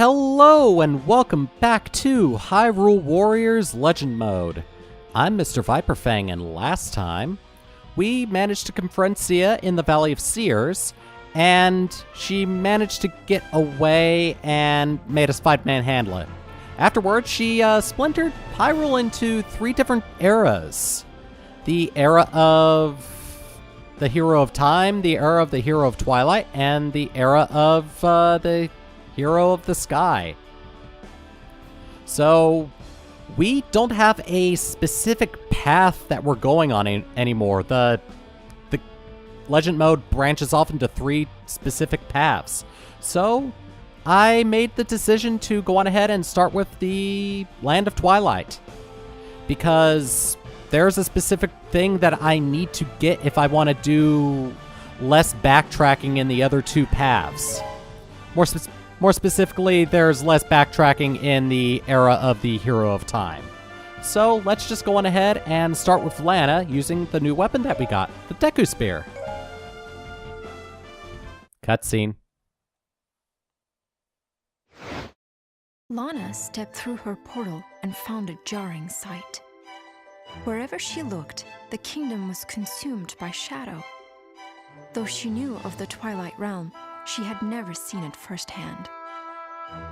Hello and welcome back to Hyrule Warriors Legend Mode. I'm MrViperfang, and last time we managed to confront Sia in the Valley of Seers, and she managed to get away and made us fight manhandle it. Afterwards, she splintered Hyrule into three different eras. The era of the Hero of Time, the era of the Hero of Twilight, and the era of the Hero of the Sky. So we don't have a specific path that we're going on anymore. The Legend Mode branches off into three specific paths. So I made the decision to go on ahead and start with the Land of Twilight, because there's a specific thing that I need to get if I want to do less backtracking in the other two paths. More specifically, there's less backtracking in the era of the Hero of Time. So let's just go on ahead and start with Lana using the new weapon that we got, the Deku Spear. Cutscene. Lana stepped through her portal and found a jarring sight. Wherever she looked, the kingdom was consumed by shadow. Though she knew of the Twilight Realm, she had never seen it firsthand.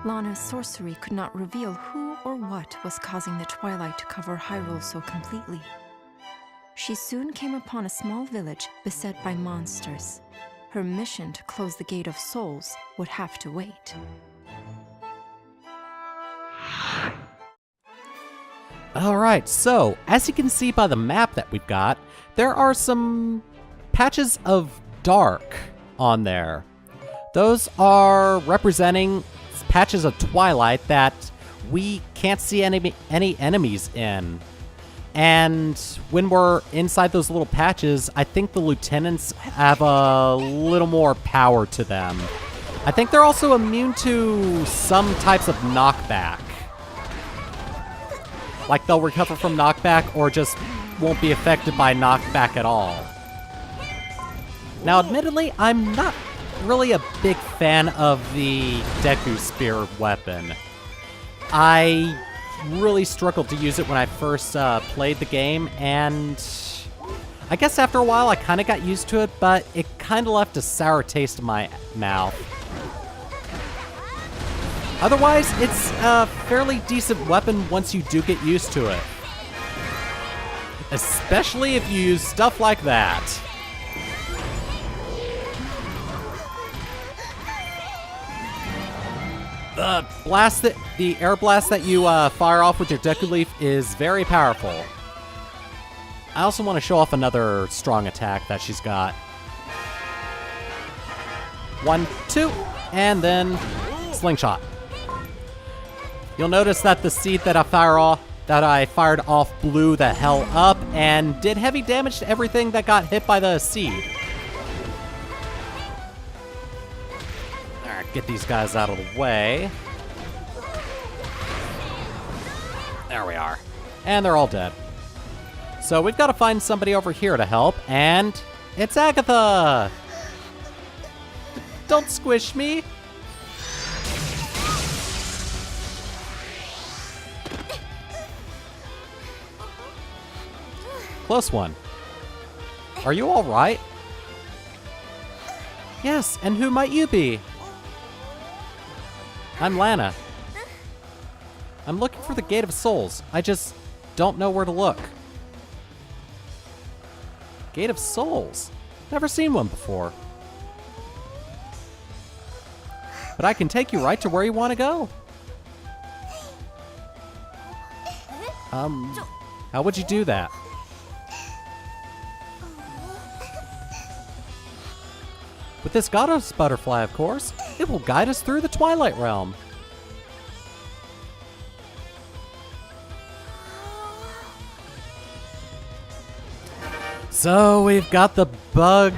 Lana's sorcery could not reveal who or what was causing the twilight to cover Hyrule so completely. She soon came upon a small village beset by monsters. Her mission to close the Gate of Souls would have to wait. Alright, so as you can see by the map that we've got, there are some patches of dark on there. Those are representing patches of twilight that we can't see any enemies in. And when we're inside those little patches, I think the lieutenants have a little more power to them. I think they're also immune to some types of knockback. Like they'll recover from knockback or just won't be affected by knockback at all. Now, admittedly, I'm not really a big fan of the Deku Spear weapon. I really struggled to use it when I first played the game, and I guess after a while I kind of got used to it, but it kind of left a sour taste in my mouth. Otherwise, it's a fairly decent weapon once you do get used to it. Especially if you use stuff like that. The air blast that you fire off with your Deku Leaf is very powerful. I also want to show off another strong attack that she's got. 1, 2, and then slingshot. You'll notice that the seed that I fired off blew the hell up and did heavy damage to everything that got hit by the seed. Alright, get these guys out of the way. There we are. And they're all dead. So we've got to find somebody over here to help, and it's Agatha! Don't squish me! Close one. Are you all right? Yes, and who might you be? I'm Lana. I'm looking for the Gate of Souls. I just don't know where to look. Gate of Souls? Never seen one before. But I can take you right to where you want to go. How would you do that? With this goddess butterfly, of course. It will guide us through the Twilight Realm. So we've got the bug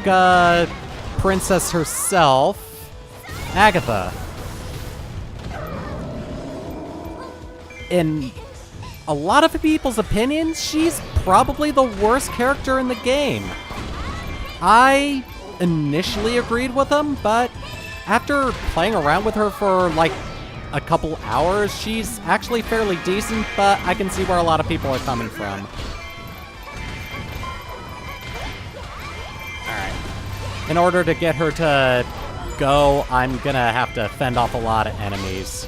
princess herself, Agatha. In a lot of people's opinions, she's probably the worst character in the game. I initially agreed with them, but after playing around with her for like a couple hours, she's actually fairly decent, but I can see where a lot of people are coming from. Alright. In order to get her to go, I'm gonna have to fend off a lot of enemies.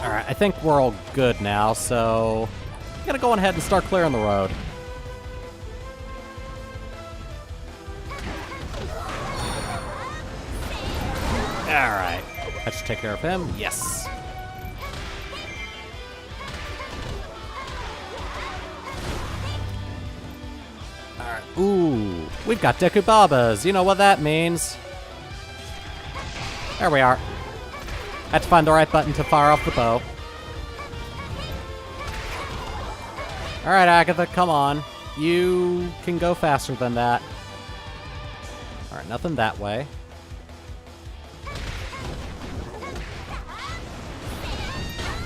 Alright, I think we're all good now, so I'm gonna go ahead and start clearing the road. Alright, that should take care of him. Yes. Alright, ooh, we've got Deku Babas. You know what that means. There we are. Had to find the right button to fire off the bow. Alright, Agatha, come on. You can go faster than that. Alright, nothing that way.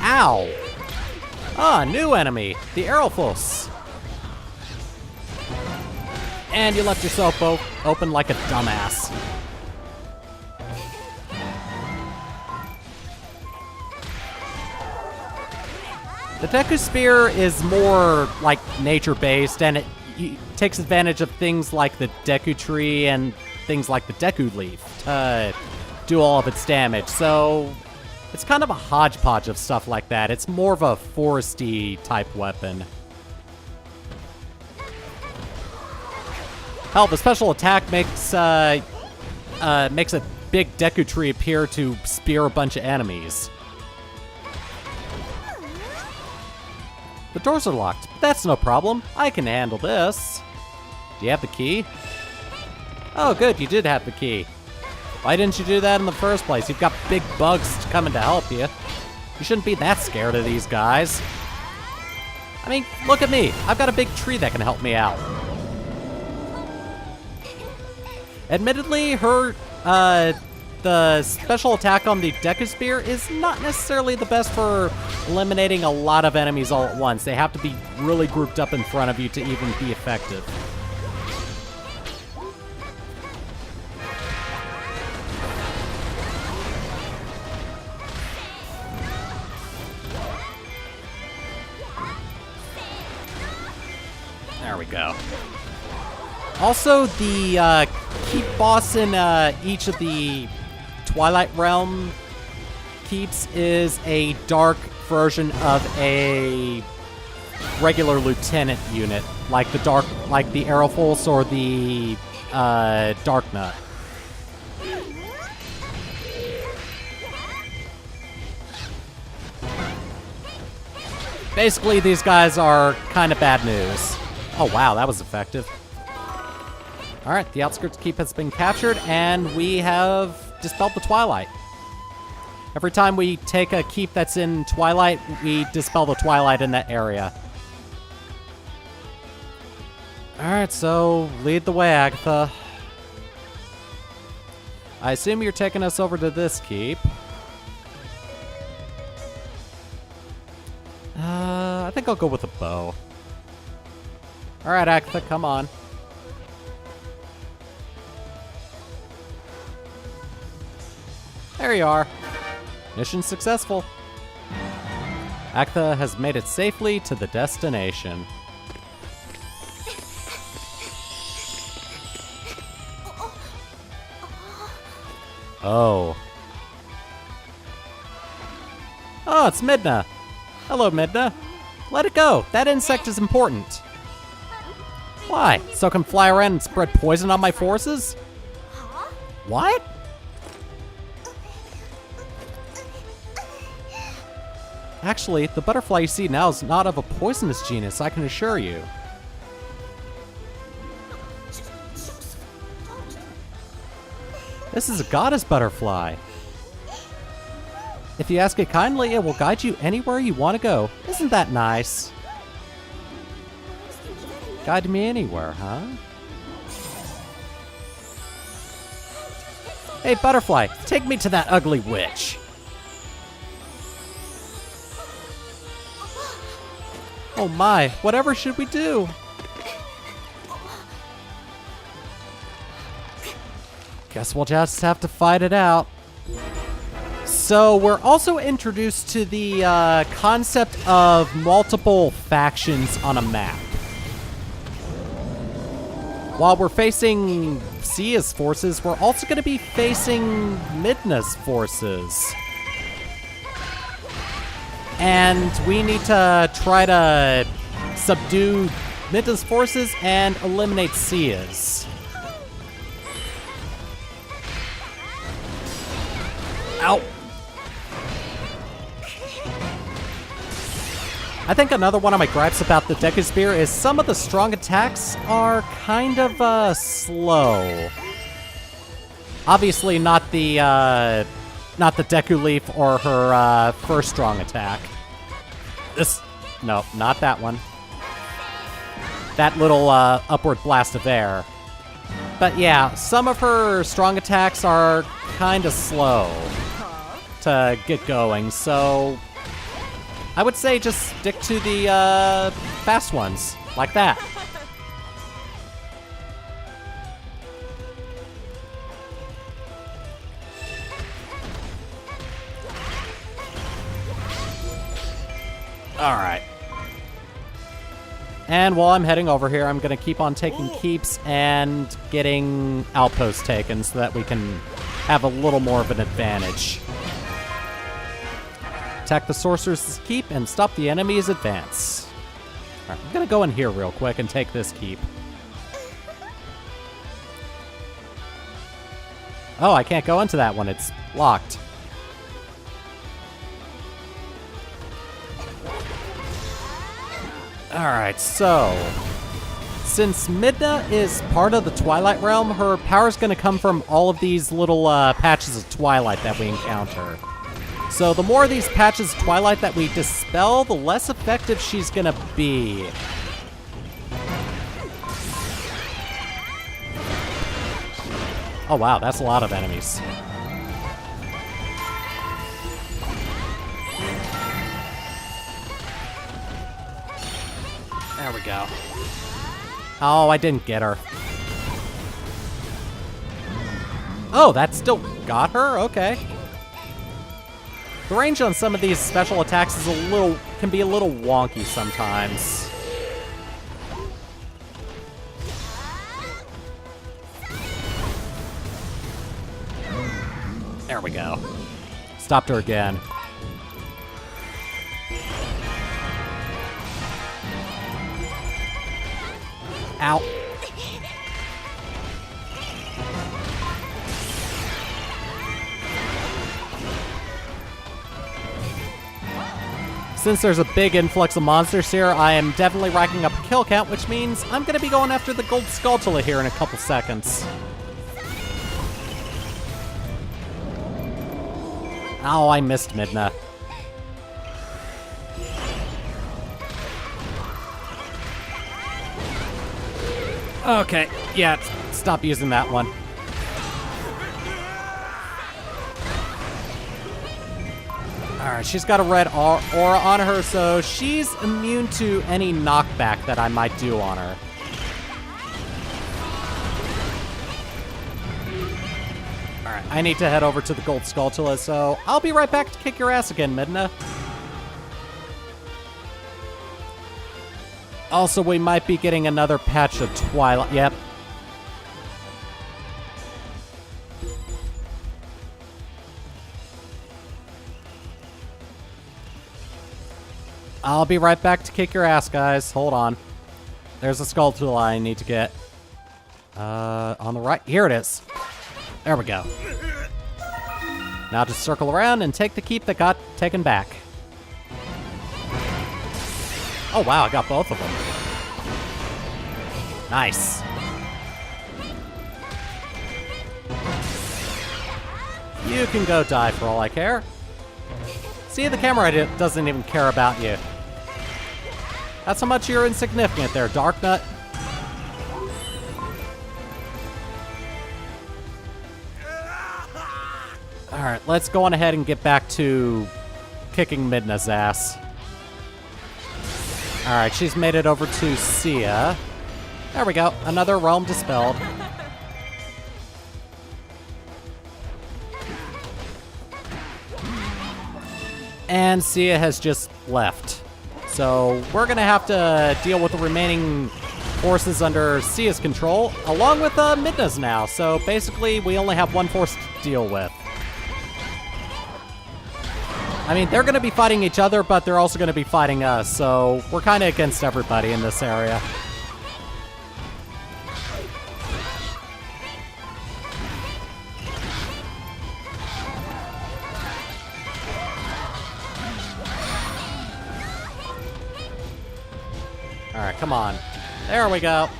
Ow! Ah, new enemy, the Aerophos. And you left yourself open like a dumbass. The Deku Spear is more like nature-based, and it takes advantage of things like the Deku Tree and things like the Deku Leaf to do all of its damage. So it's kind of a hodgepodge of stuff like that. It's more of a foresty type weapon. Hell, the special attack makes a big Deku Tree appear to spear a bunch of enemies. The doors are locked, but that's no problem. I can handle this. Do you have the key? Oh, good, you did have the key. Why didn't you do that in the first place? You've got big bugs coming to help you. You shouldn't be that scared of these guys. I mean, look at me. I've got a big tree that can help me out. Admittedly, the special attack on the Deku Spear is not necessarily the best for eliminating a lot of enemies all at once. They have to be really grouped up in front of you to even be effective. There we go. Also, the keep boss in each of the Twilight Realm keeps is a dark version of a regular lieutenant unit, like the Aerophos or the Dark Nut. Basically, these guys are kind of bad news. Oh wow, that was effective. Alright, the Outskirts Keep has been captured, and we have dispelled the Twilight. Every time we take a keep that's in Twilight, we dispel the Twilight in that area. Alright, so lead the way, Agatha. I assume you're taking us over to this keep. I think I'll go with a bow. Alright, Agatha, come on. There you are. Mission successful. Agatha has made it safely to the destination. Oh. Oh, it's Midna. Hello, Midna. Let it go. That insect is important. Why? So I can fly around and spread poison on my forces? What? Actually, the butterfly you see now is not of a poisonous genus, I can assure you. This is a goddess butterfly. If you ask it kindly, it will guide you anywhere you want to go. Isn't that nice? Guide me anywhere, huh? Hey, butterfly, take me to that ugly witch. Oh my, whatever should we do? Guess we'll just have to fight it out. So we're also introduced to the concept of multiple factions on a map. While we're facing Sia's forces, we're also going to be facing Midna's forces. And we need to try to subdue Midna's forces and eliminate Sia's. Ow! I think another one of my gripes about the Deku Spear is some of the strong attacks are kind of slow. Obviously not the Deku Leaf or her first strong attack. No, not that one. That little upward blast of air. But yeah, some of her strong attacks are kind of slow to get going, so I would say just stick to the fast ones, like that. Alright. And while I'm heading over here, I'm going to keep on taking keeps and getting outposts taken so that we can have a little more of an advantage. Attack the sorcerer's keep and stop the enemy's advance. Alright, I'm gonna go in here real quick and take this keep. Oh, I can't go into that one. It's locked. Alright, so since Midna is part of the Twilight Realm, her power's gonna come from all of these little patches of Twilight that we encounter. So the more of these patches of Twilight that we dispel, the less effective she's gonna be. Oh wow, that's a lot of enemies. There we go. Oh, I didn't get her. Oh, that still got her? Okay. The range on some of these special attacks is can be a little wonky sometimes. There we go. Stopped her again. Ow. Since there's a big influx of monsters here, I am definitely racking up a kill count, which means I'm going to be going after the gold Skulltula here in a couple seconds. Oh, I missed Midna. Okay, yeah, stop using that one. Alright, she's got a red aura on her, so she's immune to any knockback that I might do on her. Alright, I need to head over to the gold Skulltula, so I'll be right back to kick your ass again, Midna. Also, we might be getting another patch of Twilight. Yep. I'll be right back to kick your ass, guys. Hold on. There's a Skulltula I need to get. On the right. Here it is. There we go. Now just circle around and take the keep that got taken back. Oh, wow, I got both of them. Nice. You can go die for all I care. See, the camera doesn't even care about you. That's how much you're insignificant there, Darknut. Alright, let's go on ahead and get back to kicking Midna's ass. Alright, she's made it over to Sia. There we go, another realm dispelled. And Sia has just left. So we're gonna have to deal with the remaining forces under Sia's control, along with Midna's now. So basically, we only have one force to deal with. I mean, they're gonna be fighting each other, but they're also gonna be fighting us. So we're kind of against everybody in this area. Alright, come on. There we go.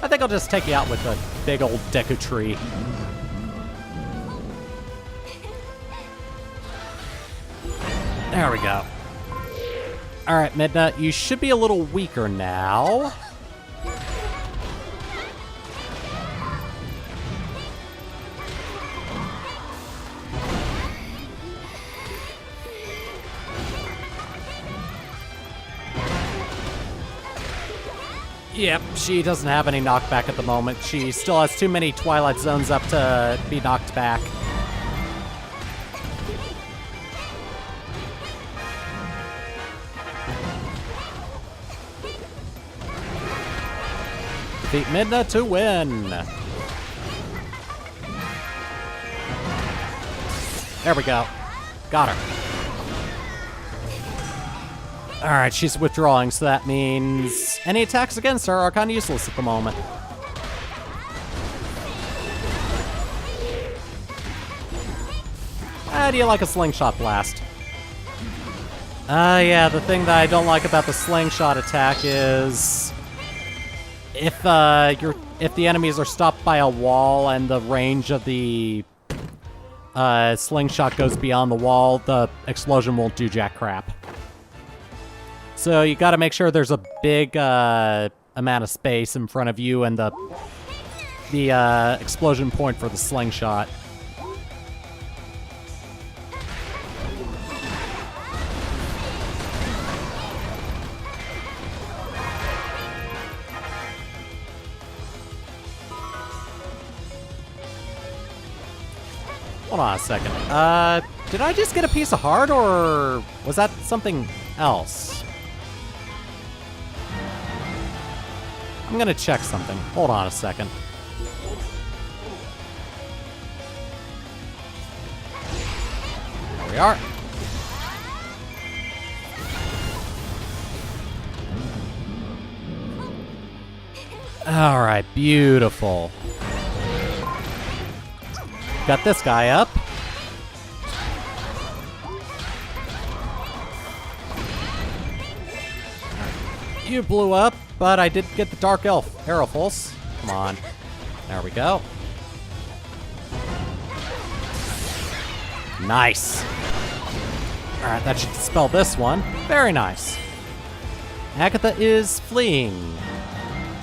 I think I'll just take you out with a big old Deku tree. There we go. Alright, Midna, you should be a little weaker now. Yep, she doesn't have any knockback at the moment. She still has too many Twilight Zones up to be knocked back. Defeat Midna to win. There we go. Got her. Alright, she's withdrawing, so that means any attacks against her are kind of useless at the moment. How do you like a slingshot blast? Yeah, the thing that I don't like about the slingshot attack is if the enemies are stopped by a wall and the range of the slingshot goes beyond the wall, the explosion won't do jack crap. So you gotta make sure there's a big amount of space in front of you and the explosion point for the slingshot. Hold on a second. Did I just get a piece of heart, or was that something else? I'm gonna check something. Hold on a second. There we are. All right, beautiful. Got this guy up. You blew up, but I did get the Dark Elf Aeropulse. Come on. There we go. Nice. Alright, that should dispel this one. Very nice. Agatha is fleeing.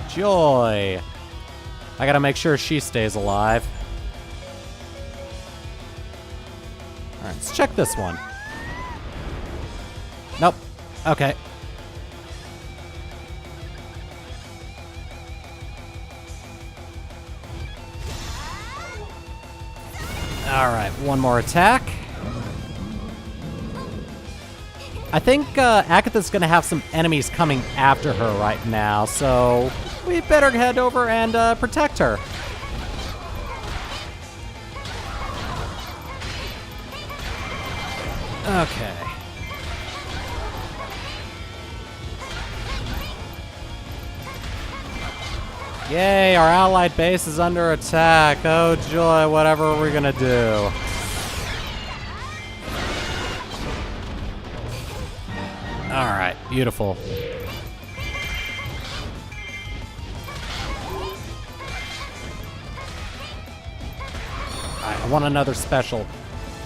Joy. I gotta make sure she stays alive. Alright, let's check this one. Nope. Okay. Alright, one more attack. I think Agatha's gonna have some enemies coming after her right now, so we better head over and protect her. Okay. Yay, our allied base is under attack. Oh joy, whatever are we gonna do? Alright, beautiful. Alright, I want another special.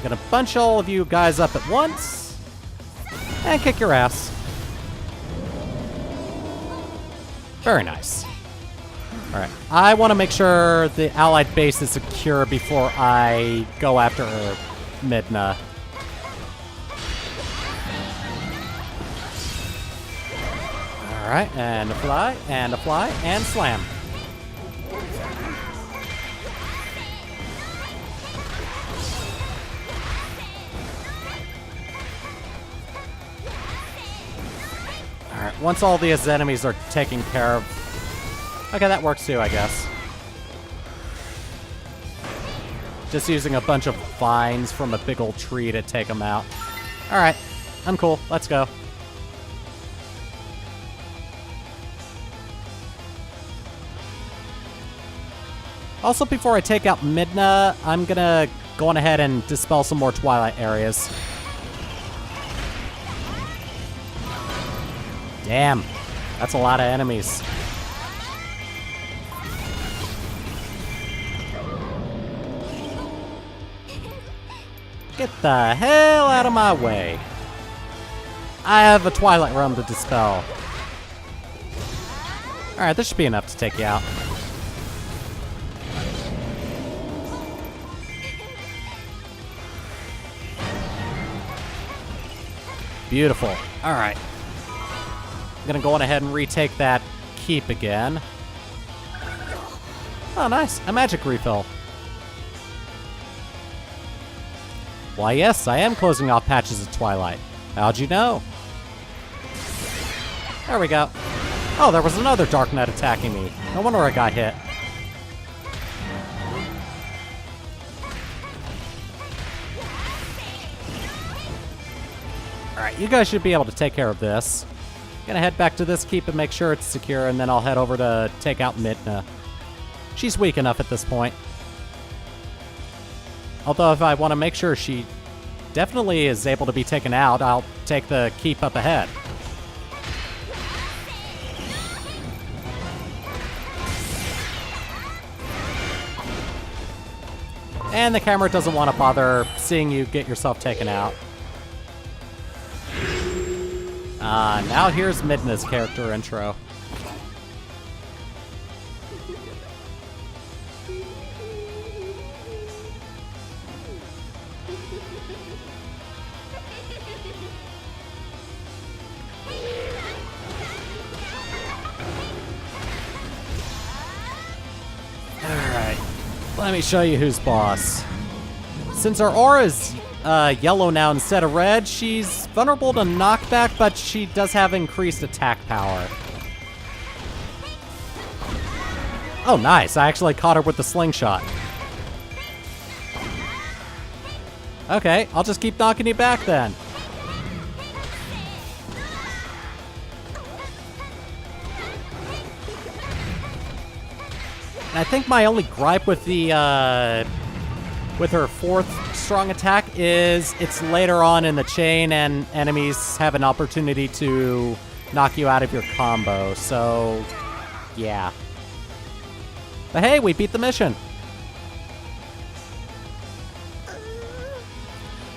Gonna bunch all of you guys up at once and kick your ass. Very nice. Alright, I want to make sure the allied base is secure before I go after Midna. Alright, and a fly, and a fly, and slam. once all these enemies are taken care of. Okay, that works too, I guess. Just using a bunch of vines from a big old tree to take them out. Alright, I'm cool. Let's go. Also, before I take out Midna, I'm gonna go on ahead and dispel some more Twilight areas. Damn, that's a lot of enemies. Get the hell out of my way. I have a Twilight Realm to dispel. Alright, this should be enough to take you out. Beautiful. Alright. I'm gonna go on ahead and retake that keep again. Oh, nice. A magic refill. Why, yes, I am closing off patches of Twilight. How'd you know? There we go. Oh, there was another Dark Knight attacking me. No wonder I got hit. Alright, you guys should be able to take care of this. Gonna head back to this keep and make sure it's secure, and then I'll head over to take out Midna. She's weak enough at this point. Although if I want to make sure she definitely is able to be taken out, I'll take the keep up ahead. And the camera doesn't want to bother seeing you get yourself taken out. Now here's Midna's character intro. Alright, let me show you who's boss. Since our aura is yellow now instead of red, she's vulnerable to knockback, but she does have increased attack power. Oh, nice. I actually caught her with the slingshot. Okay, I'll just keep knocking you back then. And I think my only gripe with the with her fourth strong attack is it's later on in the chain and enemies have an opportunity to knock you out of your combo, so yeah. But hey, we beat the mission.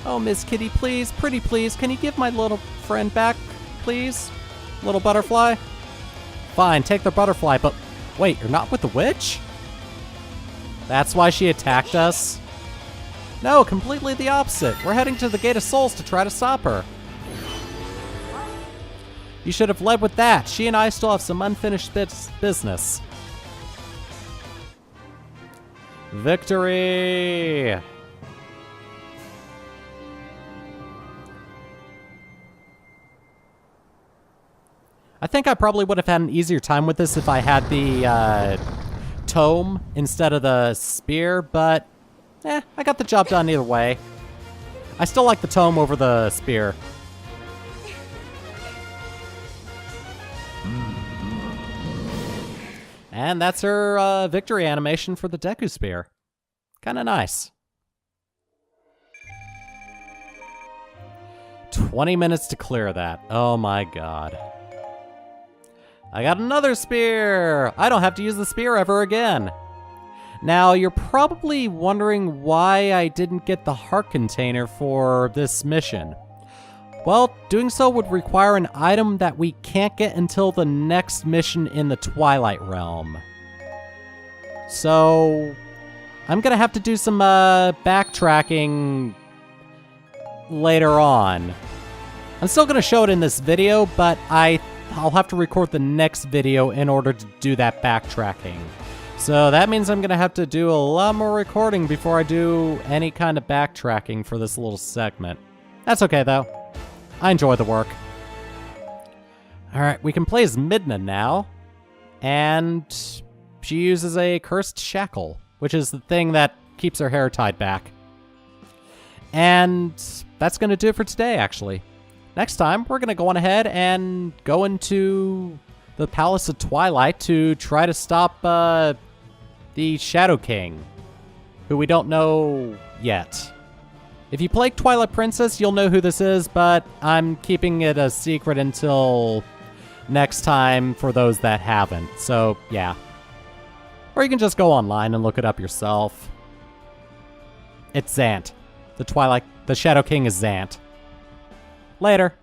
Oh, Miss Kitty, please, pretty please, can you give my little friend back, please? Little butterfly? Fine, take the butterfly, but wait, you're not with the witch? That's why she attacked us? No, completely the opposite. We're heading to the Gate of Souls to try to stop her. You should have led with that. She and I still have some unfinished business. Victory! I think I probably would have had an easier time with this if I had the tome instead of the spear, but I got the job done either way. I still like the tome over the spear. And that's her victory animation for the Deku Spear. Kinda nice. 20 minutes to clear that. Oh my god. I got another spear! I don't have to use the spear ever again. Now, you're probably wondering why I didn't get the heart container for this mission. Well, doing so would require an item that we can't get until the next mission in the Twilight Realm. So, I'm gonna have to do some backtracking later on. I'm still gonna show it in this video, but I'll have to record the next video in order to do that backtracking. So that means I'm gonna have to do a lot more recording before I do any kind of backtracking for this little segment. That's okay though. I enjoy the work. Alright, we can play as Midna now. And she uses a cursed shackle, which is the thing that keeps her hair tied back. And that's going to do it for today, actually. Next time, we're going to go on ahead and go into the Palace of Twilight to try to stop the Shadow King, who we don't know yet. If you played Twilight Princess, you'll know who this is, but I'm keeping it a secret until next time for those that haven't. So, yeah. Or you can just go online and look it up yourself. It's Zant. The Shadow King is Zant. Later.